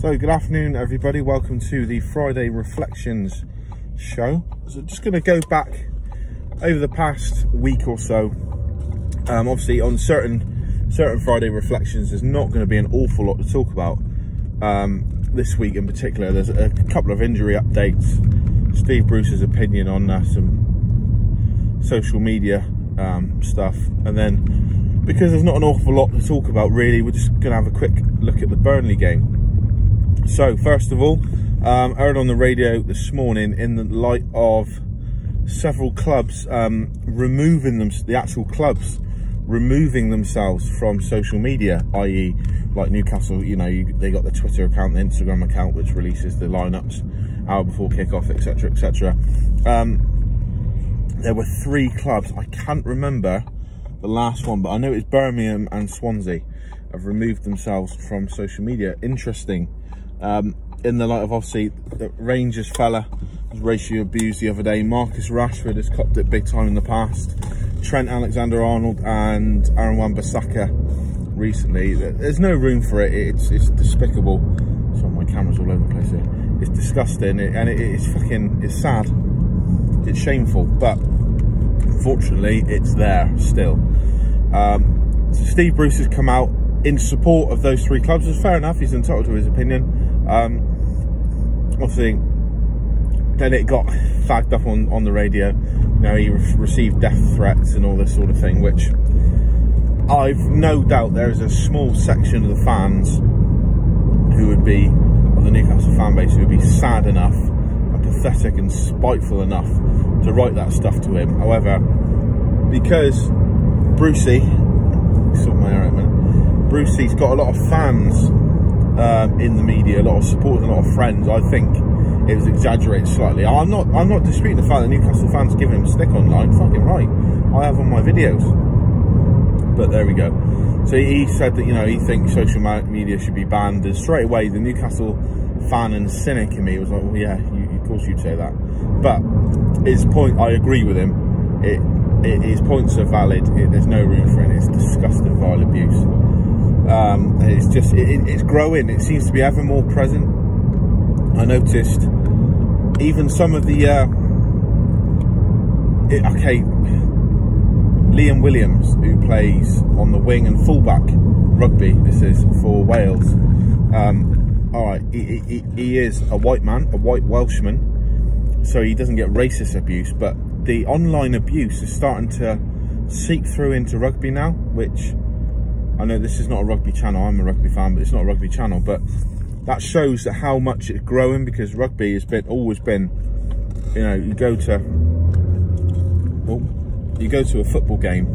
So good afternoon everybody, welcome to the Friday Reflections show. So just going to go back over the past week or so. Obviously on certain Friday Reflections there's not going to be an awful lot to talk about. This week in particular there's a couple of injury updates, Steve Bruce's opinion on some social media stuff, and then because there's not an awful lot to talk about really, we're just going to have a quick look at the Burnley game. So first of all, heard on the radio this morning in the light of several clubs removing themselves from social media, i.e. like Newcastle, they got the Twitter account, the Instagram account, which releases the lineups hour before kickoff, etc, etc. There were 3 clubs, I can't remember the last one, but I know it's Birmingham and Swansea have removed themselves from social media. Interesting. In the light of obviously the Rangers fella was racially abused the other day, Marcus Rashford has copped it big time in the past, Trent Alexander-Arnold and Aaron Wan-Bissaka recently. There's no room for it. It's despicable. Sorry, my camera's all over the place here. It's disgusting, it's sad, it's shameful, but unfortunately it's there still. So Steve Bruce has come out in support of those 3 clubs. It's fair enough, he's entitled to his opinion. Obviously then it got flagged up on the radio, he received death threats and all this sort of thing, which I've no doubt there is a small section of the fans who would be, of the Newcastle fan base, who would be sad enough and pathetic and spiteful enough to write that stuff to him. However, because Brucey, sort my hair out, man. Brucey's got a lot of fans in the media, a lot of supporters, a lot of friends. I think it was exaggerated slightly. I'm not disputing the fact that Newcastle fans giving him stick online. Fucking right, I have on my videos. But there we go. So he said that he thinks social media should be banned, and straight away the Newcastle fan and cynic in me was like, well, yeah, of course you'd say that. But his point, I agree with him. His points are valid. There's no room for it. It's disgusting, vile abuse. It's growing. It seems to be ever more present. I noticed even some of the Liam Williams, who plays on the wing and fullback rugby, this is for Wales. Alright, he is a white man, a white Welshman, so he doesn't get racist abuse, but the online abuse is starting to seep through into rugby now, which I know this is not a rugby channel, I'm a rugby fan, but it's not a rugby channel, but that shows that how much it's growing, because rugby has always been, you go to a football game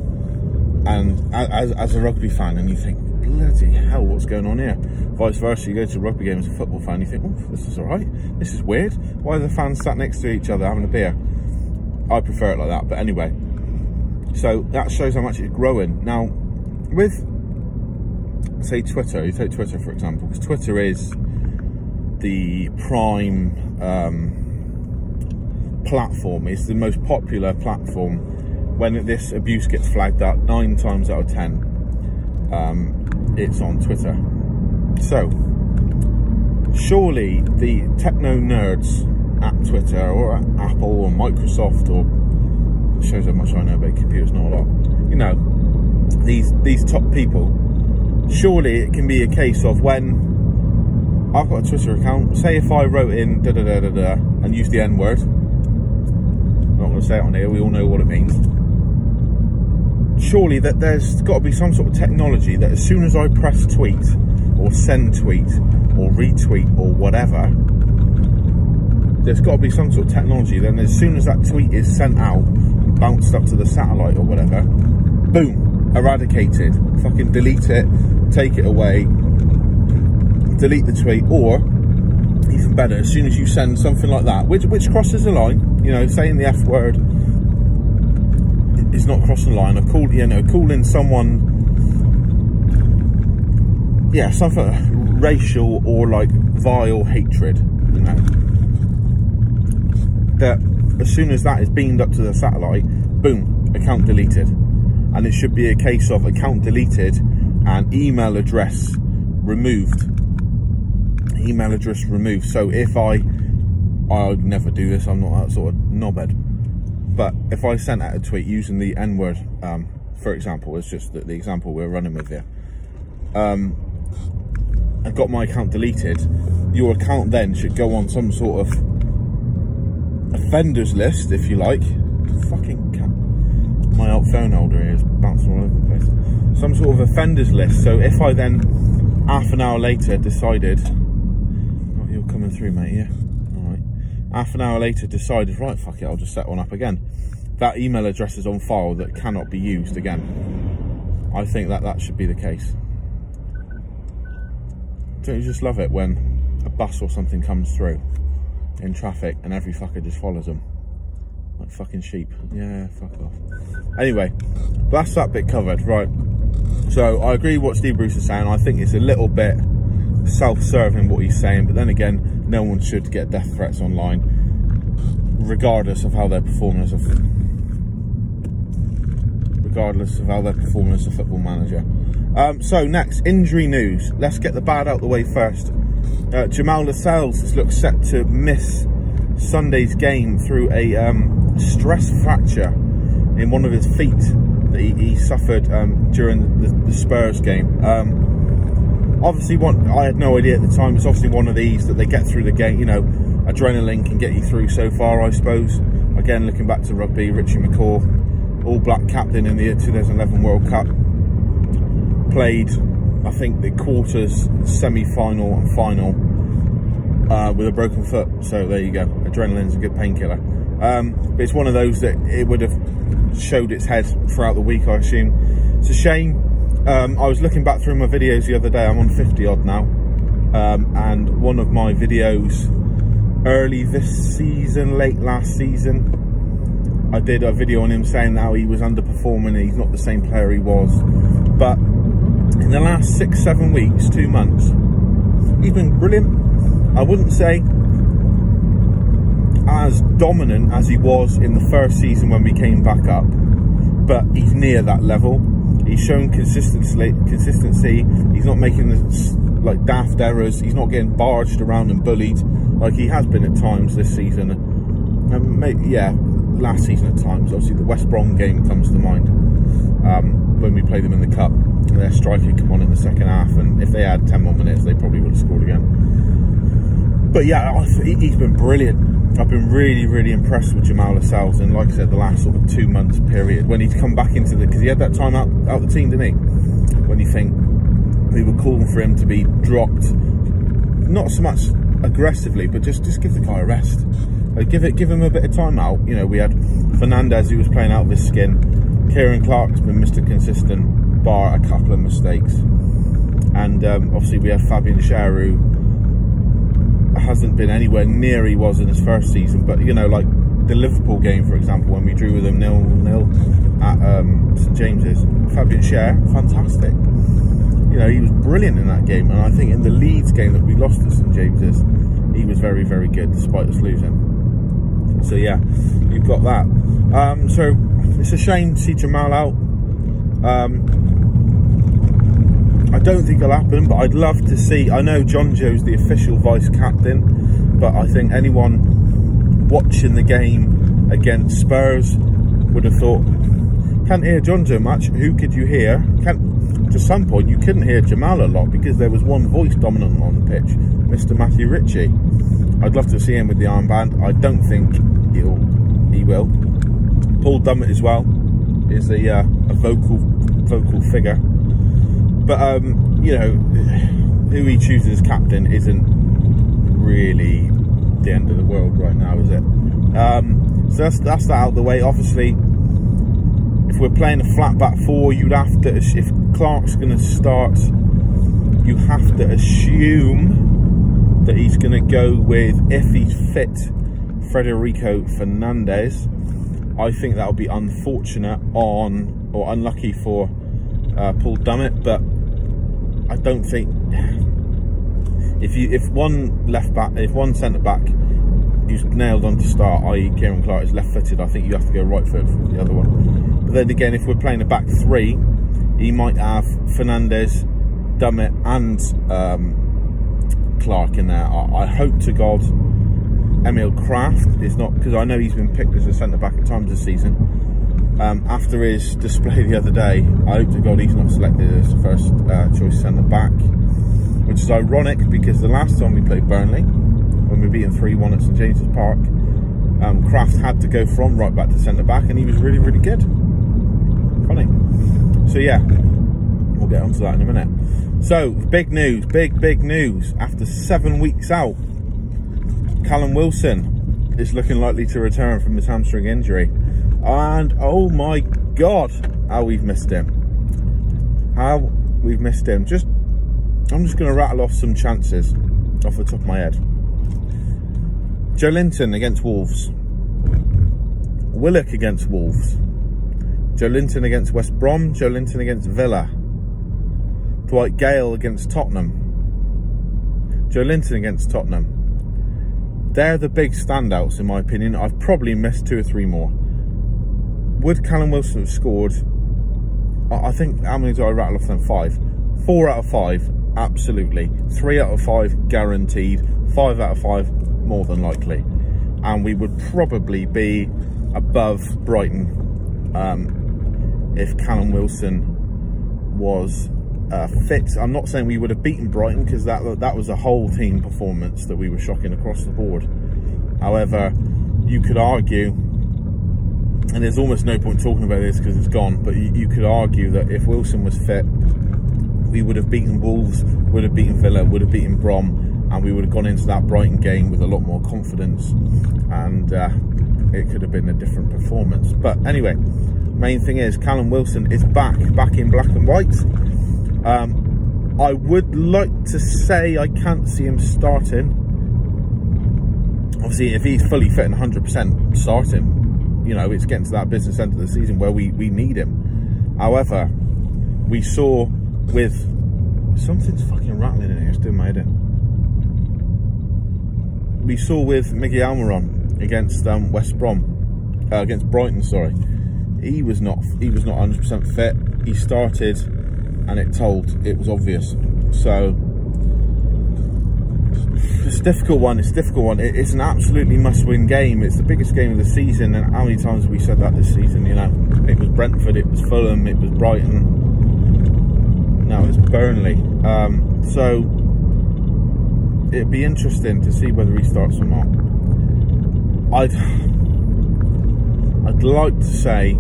and as a rugby fan and you think, bloody hell, what's going on here? Vice versa, you go to a rugby game as a football fan, you think, oh, this is alright, this is weird, why are the fans sat next to each other having a beer? I prefer it like that, but anyway, so that shows how much it's growing. Now with, say, Twitter, you take Twitter for example, because Twitter is the prime platform, it's the most popular platform. When this abuse gets flagged up, 9 times out of 10 it's on Twitter. So surely the techno nerds at Twitter or at Apple or Microsoft, or it shows how much I know about computers, not a lot, these top people, surely it can be a case of when I've got a Twitter account, say if I wrote in da da da da da and used the N-word, I'm not going to say it on here, we all know what it means, surely that there's got to be some sort of technology that as soon as I press tweet or send tweet or retweet or whatever, there's got to be some sort of technology, then as soon as that tweet is sent out and bounced up to the satellite or whatever, boom, eradicated, fucking delete it, take it away, delete the tweet, or even better, as soon as you send something like that, which crosses the line, saying the F word is not crossing the line, of calling someone, something like racial or like vile hatred, that as soon as that is beamed up to the satellite, boom, account deleted. And it should be a case of account deleted and email address removed. email address removed. So if I'd never do this, I'm not that sort of knobhead, but if I sent out a tweet using the N-word, for example, it's just the example we're running with here, I got my account deleted, your account then should go on some sort of offenders list, if you like. Fucking cat. My old phone holder here is bouncing all over the place. Some sort of offenders list. So if I then, half an hour later, decided, oh, you're coming through, mate, yeah? Alright. Half an hour later, decided, right, fuck it, I'll just set one up again. That email address is on file that cannot be used again. I think that should be the case. Don't you just love it when a bus or something comes through in traffic and every fucker just follows them? Like fucking sheep. Yeah, fuck off. Anyway, that's that bit covered. Right. So I agree with what Steve Bruce is saying. I think it's a little bit self-serving what he's saying, but then again, no one should get death threats online, regardless of how they're performing as a football manager. So next, injury news. Let's get the bad out the way first. Jamal Lascelles looks set to miss Sunday's game through a stress fracture in one of his feet that he suffered during the Spurs game. Obviously, I had no idea at the time. It's obviously one of these that they get through the game. You know, adrenaline can get you through so far, I suppose. Again, looking back to rugby, Richie McCaw, All Black captain in the 2011 World Cup, played, I think, the quarters, semi-final and final with a broken foot. So there you go. Adrenaline's a good painkiller. But it's one of those that it would have showed its head throughout the week, I assume. It's a shame. I was looking back through my videos the other day. I'm on 50 odd now. And one of my videos early this season, late last season, I did a video on him saying how he was underperforming, he's not the same player he was. But in the last 6-7 weeks, 2 months, he's been brilliant. I wouldn't say as dominant as he was in the first season when we came back up, but he's near that level. He's shown consistency. He's not making this, like, daft errors. He's not getting barged around and bullied like he has been at times this season. Yeah, last season at times. Obviously the West Brom game comes to mind, when we played them in the cup. Their striker come on in the second half, and if they had 10 more minutes, they probably would have scored again. But yeah, he's been brilliant. I've been really, really impressed with Jamal Lascelles, and like I said, the last sort of 2 months period when he's come back into because he had that time out the team, didn't he? When you think we were calling for him to be dropped, not so much aggressively, but just give the guy a rest. Give him a bit of time out. You know, we had Fernandez who was playing out of his skin. Kieran Clark's been Mr. Consistent, bar a couple of mistakes, and obviously we had Fabian Schär, who hasn't been anywhere near he was in his first season. But you know, like the Liverpool game, for example, when we drew with them 0-0 at St James's, Fabian Schär, fantastic. You know, he was brilliant in that game, and I think in the Leeds game that we lost at St James's, he was very, very good despite us losing. So yeah, you've got that. So it's a shame to see Jamal out. I don't think it'll happen, but I'd love to see. I know John Joe's the official vice captain, but I think anyone watching the game against Spurs would have thought, can't hear John Joe much. Who could you hear? To some point, you couldn't hear Jamal a lot because there was one voice dominant on the pitch, Mr. Matthew Ritchie. I'd love to see him with the armband. I don't think he will. Paul Dummett as well is a vocal figure. But you know, who he chooses as captain isn't really the end of the world right now, is it? So that's that out of the way. Obviously, if we're playing a flat back four, you'd have to, if Clark's going to start, you have to assume that he's going to go with, if he's fit, Federico Fernandez. I think that would be unfortunate or unlucky for Paul Dummett, but I don't think if one centre back who's nailed on to start, i.e. Kieran Clark, is left-footed, I think you have to go right-footed for the other one. But then again, if we're playing a back three, he might have Fernandez, Dummett and Clark in there. I hope to God Emil Kraft is not, because I know he's been picked as a centre-back at times this season. After his display the other day, I hope to God he's not selected as first choice centre-back, which is ironic because the last time we played Burnley, when we beat them 3-1 at St James's Park, Kraft had to go from right back to centre-back and he was really, really good. Funny. So yeah, we'll get onto that in a minute. So, big news, big news. After 7 weeks out, Callum Wilson is looking likely to return from his hamstring injury. And oh my God, how we've missed him. How we've missed him. I'm just going to rattle off some chances off the top of my head. Joe Linton against Wolves. Willock against Wolves. Joe Linton against West Brom. Joe Linton against Villa. Dwight Gale against Tottenham. Joe Linton against Tottenham. They're the big standouts in my opinion. I've probably missed 2 or 3 more. Would Callum Wilson have scored? I think, how many do I rattle off them? 5. 4 out of 5, absolutely. 3 out of 5, guaranteed. 5 out of 5, more than likely. And we would probably be above Brighton if Callum Wilson was fit. I'm not saying we would have beaten Brighton because that was a whole team performance that we were shocking across the board. However, you could argue, and there's almost no point talking about this because it's gone, but you could argue that if Wilson was fit, we would have beaten Wolves, would have beaten Villa, would have beaten Brom, and we would have gone into that Brighton game with a lot more confidence, and it could have been a different performance. But anyway, main thing is Callum Wilson is back in black and white. I would like to say I can't see him starting. Obviously, if he's fully fit and 100%, start him. You know, it's getting to that business end of the season where we need him. However, we saw with... Something's fucking rattling in here, it's doing my head in. We saw with Miggy Almiron against West Brom, against Brighton, sorry. He was not 100% fit. He started and it was obvious. So it's a difficult one. It's an absolutely must-win game. It's the biggest game of the season, and how many times have we said that this season? You know, it was Brentford, it was Fulham, it was Brighton, now it's Burnley. So it'd be interesting to see whether he starts or not. I'd like to say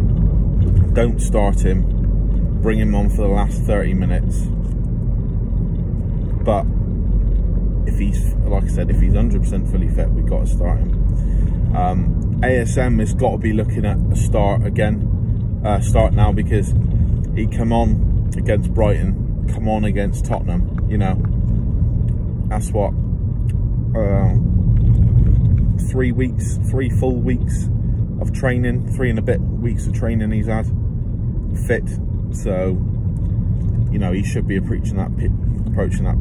don't start him, bring him on for the last 30 minutes, but if he's, like I said, if he's 100% fully fit, we've got to start him. ASM has got to be looking at a start now, because he come on against Brighton, come on against Tottenham, you know, that's what, 3 full weeks of training, 3 and a bit weeks of training he's had, fit. So, you know, he should be approaching that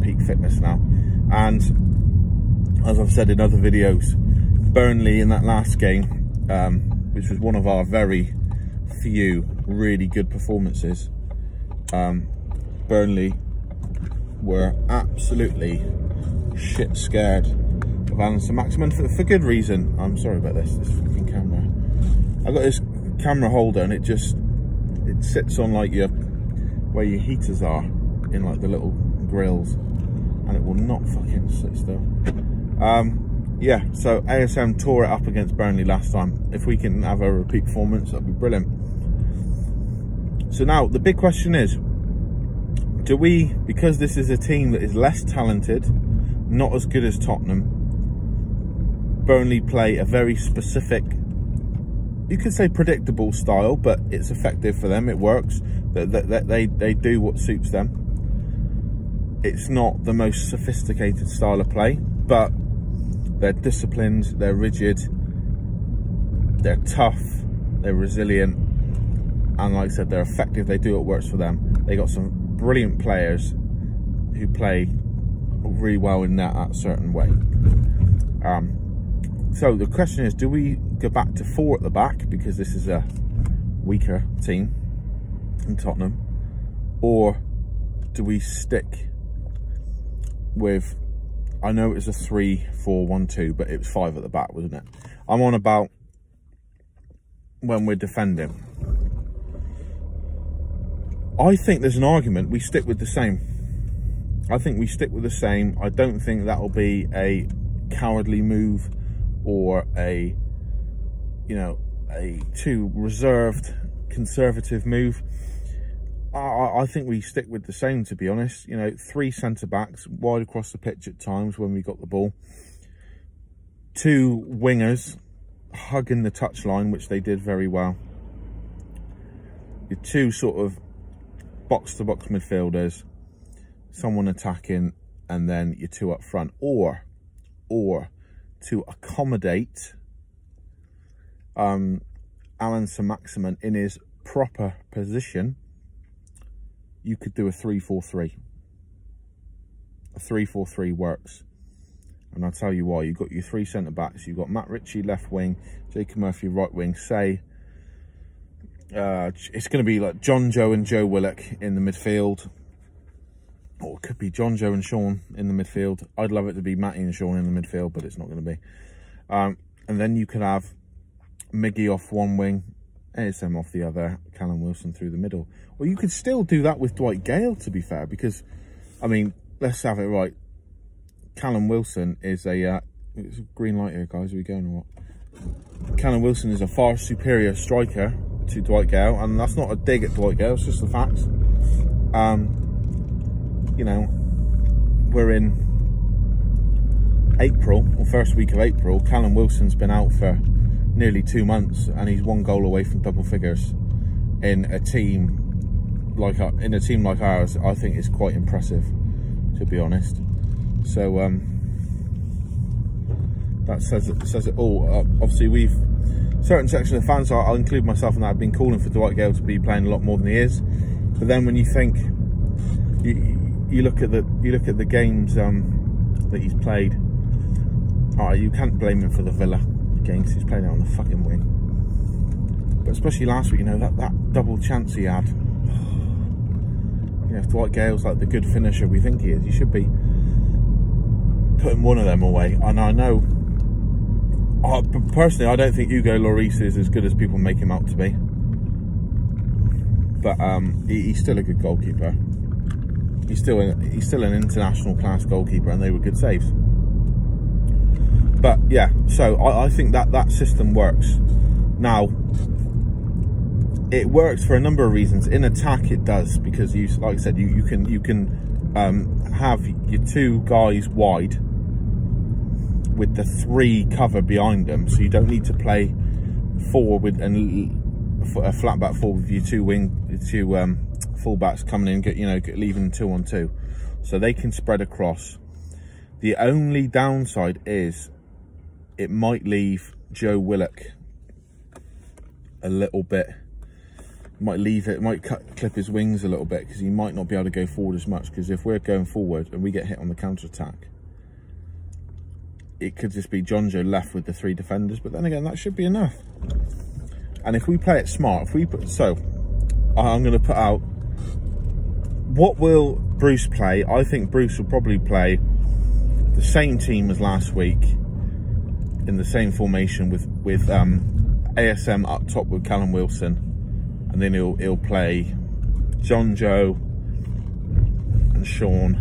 peak fitness now. And as I've said in other videos, Burnley in that last game, which was one of our very few really good performances, Burnley were absolutely shit scared of Alan Saint-Maximin for good reason. I'm sorry about this fucking camera. I've got this camera holder and it sits on like where your heaters are in like the little grills, and it will not fucking sit still. Yeah, so ASM tore it up against Burnley last time. If we can have a repeat performance, that'd be brilliant. So now the big question is, do we, because this is a team that is less talented, not as good as Tottenham, Burnley play a very specific, you could say predictable style, but it's effective for them, it works. They do what suits them. It's not the most sophisticated style of play, but they're disciplined, they're rigid, they're tough, they're resilient, and like I said, they're effective. They do what works for them. They got some brilliant players who play really well in that certain way. So the question is, do we go back to 4 at the back because this is a weaker team in Tottenham, or do we stick with I know it was a 3-4-1-2, but it was 5 at the back, wasn't it? I'm on about when we're defending. I think there's an argument we stick with the same. I think we stick with the same. I don't think that'll be a cowardly move or a, you know, a too reserved, conservative move. I think we stick with the same, to be honest. You know, 3 centre-backs wide across the pitch at times when we got the ball. 2 wingers hugging the touchline, which they did very well. Your 2 sort of box-to-box midfielders, someone attacking, and then your 2 up front. Or to accommodate Alan Saint-Maximin in his proper position, you could do a 3-4-3. A 3-4-3 works. And I'll tell you why. You've got your 3 centre-backs. You've got Matt Ritchie left wing, Jacob Murphy right wing. Say, it's going to be like John Joe and Joe Willock in the midfield. Or it could be John Joe and Sean in the midfield. I'd love it to be Matty and Sean in the midfield, but it's not going to be. And then you could have Miggy off one wing, ASM off the other, Callum Wilson through the middle. Or you could still do that with Dwight Gale, to be fair, because, I mean, let's have it right. Callum Wilson is a... it's a green light here, guys. Are we going or what? Callum Wilson is a far superior striker to Dwight Gale, and that's not a dig at Dwight Gale, it's just the facts. You know, we're in April, or first week of April. Callum Wilson's been out for nearly 2 months, and he's 1 goal away from double figures in a team like ours. I think it's quite impressive, to be honest. So that says it all. Obviously, we've certain section of fans, I'll include myself in that, have been calling for Dwight Gale to be playing a lot more than he is. But then when you think you look at the games that he's played, you can't blame him for the Villa games. He's playing out on the fucking wing. But especially last week, you know, that double chance he had. You know, if Dwight Gale's like the good finisher we think he is, you should be putting one of them away. And I know, personally, I don't think Hugo Lloris is as good as people make him out to be. But he's still a good goalkeeper. He's still an international class goalkeeper, and they were good saves. But yeah, so I think that system works. Now, it works for a number of reasons. In attack, it does, because you, like I said, you can have your 2 guys wide with the 3 cover behind them, so you don't need to play 4 with a flat back 4 with your 2 fullbacks coming in, leaving 2-on-2, so they can spread across. The only downside is it might leave Joe Willock a little bit. It might clip his wings a little bit, because he might not be able to go forward as much. Because if we're going forward and we get hit on the counter attack, it could just be John Joe left with the 3 defenders. But then again, that should be enough. And if we play it smart, I'm going to put out, what will Bruce play? I think Bruce will probably play the same team as last week, in the same formation with ASM up top with Callum Wilson, and then he'll play John Joe and Sean,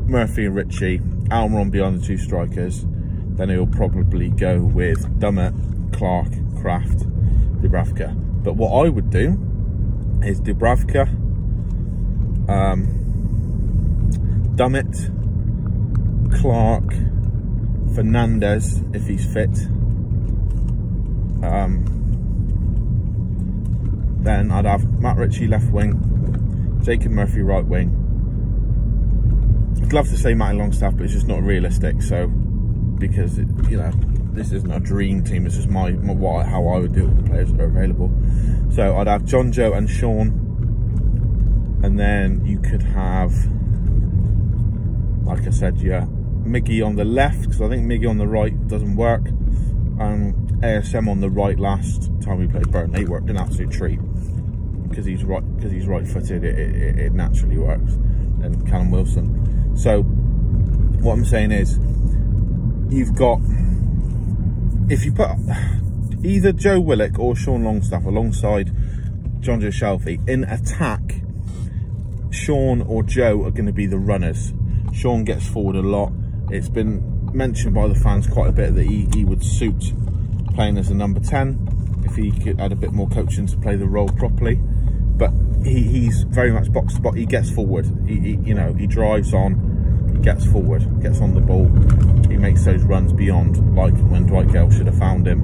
Murphy and Ritchie, Almiron behind the 2 strikers. Then he'll probably go with Dummett, Clark, Kraft, Dubravka. But what I would do is Dubravka, Dummett, Clark, Fernandez if he's fit. Then I'd have Matt Ritchie left wing, Jacob Murphy right wing. I'd love to say Matty Longstaff, but it's just not realistic. So, because you know, this isn't a dream team. It's just how I would do it with the players that are available. So I'd have John Joe and Sean, and then you could have, like I said, yeah, Miggy on the left, because I think Miggy on the right doesn't work. ASM on the right. Last time we played Burnley, worked an absolute treat, because he's right-footed. It naturally works. And Callum Wilson. So what I'm saying is, you've got, if you put either Joe Willock or Sean Longstaff alongside Jonjo Shelvey in attack, Sean or Joe are going to be the runners. Sean gets forward a lot. It's been mentioned by the fans quite a bit that he would suit playing as a number 10 if he could add a bit more coaching to play the role properly. But he's very much box to box. He gets forward. You know, he drives on. He gets forward, gets on the ball. He makes those runs beyond, like when Dwight Gale should have found him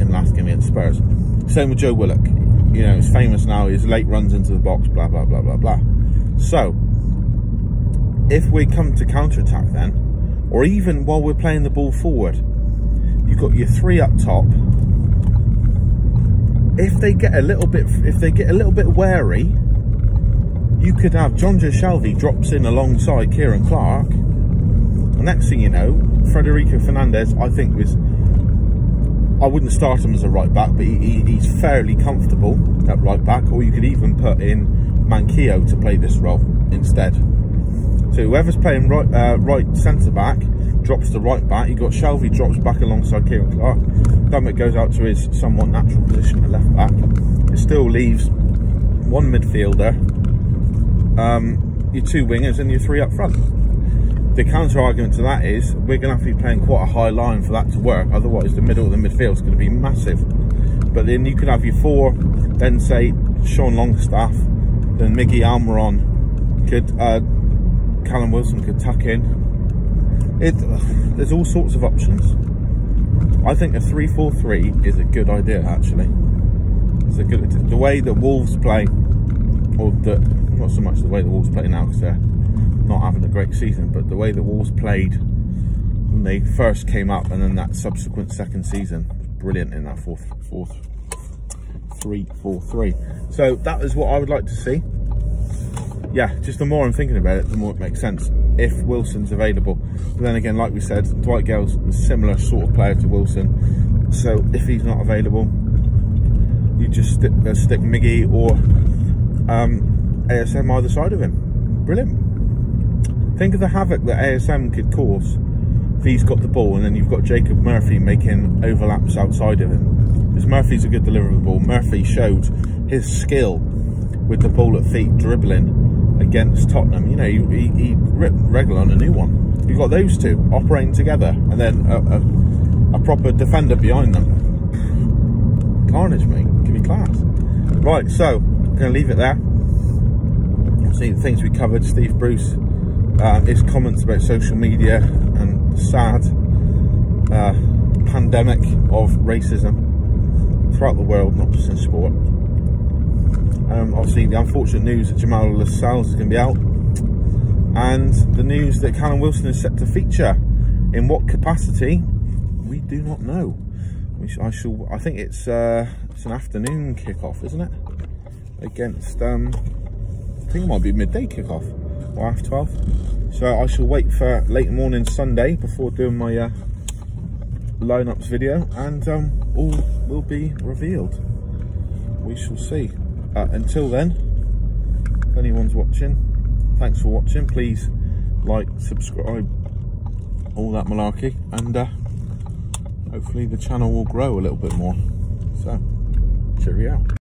in last game against Spurs. Same with Joe Willock. You know, he's famous now. His late runs into the box, blah blah blah blah blah. So, if we come to counter-attack then, or even while we're playing the ball forward, you've got your 3 up top. If they get a little bit wary, you could have Jonjo Shelvey drops in alongside Kieran Clark. The next thing you know, Federico Fernandez, I think I wouldn't start him as a right back, but he's fairly comfortable at right back. Or you could even put in Manquillo to play this role instead. So whoever's playing right centre back drops to right back. You've got Shelvey drops back alongside Kieran Clark. Dummett goes out to his somewhat natural position at left back. It still leaves 1 midfielder, your 2 wingers and your 3 up front. The counter argument to that is we're going to have to be playing quite a high line for that to work. Otherwise the middle of the midfield is going to be massive. But then you could have your 4, then say Sean Longstaff, then Miggy Almiron could, Callum Wilson could tuck in. There's all sorts of options. I think a 3-4-3 is a good idea, actually. It's a good, the way that Wolves play, or not so much the way the Wolves play now because they're not having a great season, but the way the Wolves played when they first came up, and then that subsequent second season was brilliant in that 3-4-3. So that is what I would like to see. Yeah, just the more I'm thinking about it, the more it makes sense if Wilson's available. But then again, like we said, Dwight Gale's a similar sort of player to Wilson. So if he's not available, you just stick Miggy or ASM either side of him. Brilliant. Think of the havoc that ASM could cause if he's got the ball, and then you've got Jacob Murphy making overlaps outside of him. Because Murphy's a good deliverer of the ball. Murphy showed his skill with the ball at feet, dribbling against Tottenham. You know, he ripped Regular on a new one. You've got those 2 operating together, and then a proper defender behind them. Carnage, mate. Give me class. Right, so I'm going to leave it there. See the things we covered. Steve Bruce, his comments about social media and the sad pandemic of racism throughout the world, not just in sport. Obviously the unfortunate news that Jamal Lascelles is going to be out, and the news that Callum Wilson is set to feature. In what capacity, we do not know. I think it's an afternoon kickoff, isn't it? Against I think it might be midday kickoff or after 12. So I shall wait for late morning Sunday before doing my lineups video, and all will be revealed. We shall see. Until then, if anyone's watching, thanks for watching. Please like, subscribe, all that malarkey, and hopefully the channel will grow a little bit more. So, cheerio.